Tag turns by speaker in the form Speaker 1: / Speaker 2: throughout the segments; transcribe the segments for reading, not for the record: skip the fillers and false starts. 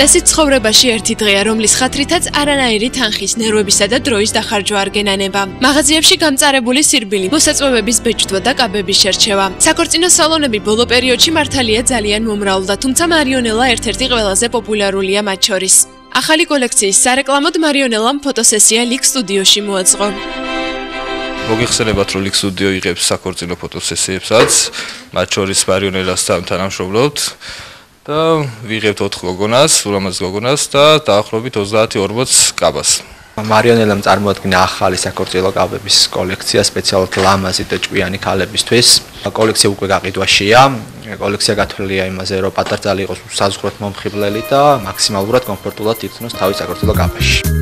Speaker 1: წესი ცხოვრებაში ერთი დღეა, რომლის ხათრითაც არანაირი თანხის, ნერვებისა და დროის დახარჯვა არ გენანება. მაღაზიებში გამწარებული სირბილი, მოსაწვევების ბეჭდვა და კაბების შერჩევა. საქორწინო სალონები ბოლო პერიოდში მართალია ძალიან მომრავლდა, თუმცა მარიონელა ერთ-ერთი ყველაზე პოპულარულია მათ შორის. ახალი კოლექციის სარეკლამოდ მარიონელამ ფოტოსესია ლიქ სტუდიოში მოაწყო.
Speaker 2: მოგიხსენებათ, რომ ლიქ სტუდიო იღებს საქორწინო ფოტოსესიებსაც, მათ შორის მარიონელასთან თანამშრომლობთ და ვიღებთ 4 გოგონას, ულამაზ გოგონას და დაახლოებით 30-40 კაბას.
Speaker 3: მარიონელამ წარმოადგინა ახალი საქორწილო კაბების კოლექცია სპეციალურად ლამაზი და ჭკვიანი ქალებისთვის. კოლექცია უკვე გაყიდვაშია. კოლექცია გათვლილია იმაზე, რომ პატარძალი იყოს საზღვრად მომხიბლელი და მაქსიმალურად კომფორტულად იცნოს თავის საქორწილო კაბაში.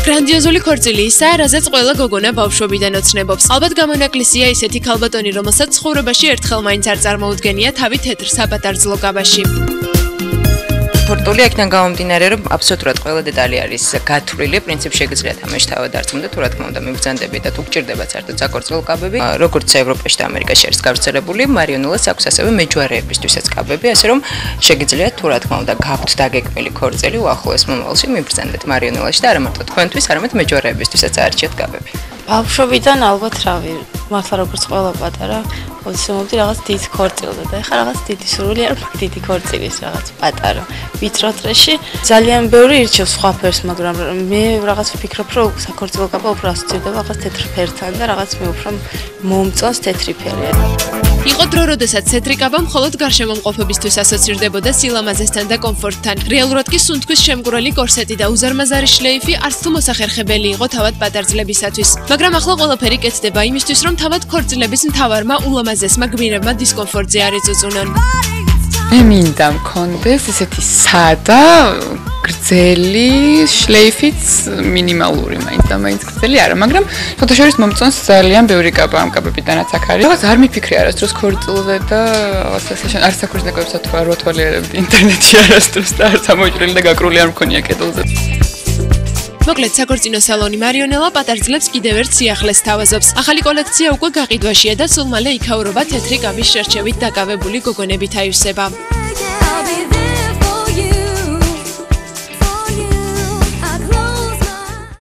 Speaker 1: გრანდიოზული ქორწილი ისაა, რაზეც ყველა გოგონა ბავშვობიდან ოცნებობს. ალბათ გამონაკლისია ისეთი ქალბატონი, რომელსაც ცხოვრებაში ერთხელ მაინც არ წარმოუდგენია თავი თეთრ საპატარძლო კაბაში.
Speaker 4: Portfolio აქედან გამომდინარე, რომ აბსოლუტურად ყველა დეტალი არის გათვლილი, პრინციპში შეგიძლიათ ამაში თავად დარწმუნდეთ, თუ რა თქმა უნდა მიბრძანდებით და თუ გჭირდებათ საერთოდ საქორწილო კაბები, როგორც ევროპაში და ამერიკაში არის გავრცელებული, მარიონელას აქვს ასევე მეჯვარეებისთვისაც კაბები, ასე რომ შეგიძლიათ თუ რა თქმა უნდა გაქვთ დაგეგმილი ქორწილი უახლოეს მომავალში მიბრძანდეთ მარიონელაში და არა მარტო თქვენთვის, არამედ მეჯვარეებისთვისაც აარჩიეთ კაბები.
Speaker 5: ბავშვობიდან ალბათ რავი, მართლა როგორც ყველა პატარა ოცნებობდი რაღაც დიდ ქორწილზე და ეხლა რაღაც დიდი სურვილი არ მაქვს დიდი ქორწილის რაღაც პატარა. ვიწრო წრეში ძალიან ბევრი ირჩევს სხვა ფერს, მაგრამ მე რაღაც ვფიქრობ, რომ საქორწილო კაბა უფრო ასოცირდება რაღაც თეთრ ფერთან და რაღაც მე უფრო მომწონს თეთრი ფერი.
Speaker 1: იყო დრო, როდესაც თეთრი კაბა მხოლოდ გარშემომყოფებისთვის ასოცირდებოდა სილამაზესთან და კომფორტთან. რეალურად კი სუნთქვის შემგვრელი კორსეტი და უზარმაზარი შლეიფი არც თუ მოსახერხებელი იყო თავად პატარძლებისათვის. მაგრამ ახლა ყველაფერი კეთდება იმისთვის, რომ თავად ქორწილების მთავარმა ულამაზესმა გმირებმა დისკომფორტზე არ ეწუწუნონ.
Speaker 6: მე მინდა მქონდეს ესეთი სადა, გრძელი, შლეიფიც მინიმალური მაინც და მაინც გრძელი არა, მაგრამ ფოტოშორის მომწონს ძალიან ბევრი კაბა ამ კაბებიდანაც აქ არის. რაღაც არ მიფიქრე არასდროს ქორწილზე და რაღაცა არ საქორწინო კაბებს რა თვალიერებდი ინტერნეტში არასდროს და არც ამოჭრილი და გაკრული არ მქონია კედელზე.
Speaker 1: მოკლედ, საქორწინო სალონი მარიონელა პატარძლებს კიდევ ერთ სიახლეს თავაზობს. ახალი კოლექცია უკვე გაყიდვაშია და სულ მალე იქაურობა თეთრი კაბის შერჩევით დაკავებული გოგონებით აივსება.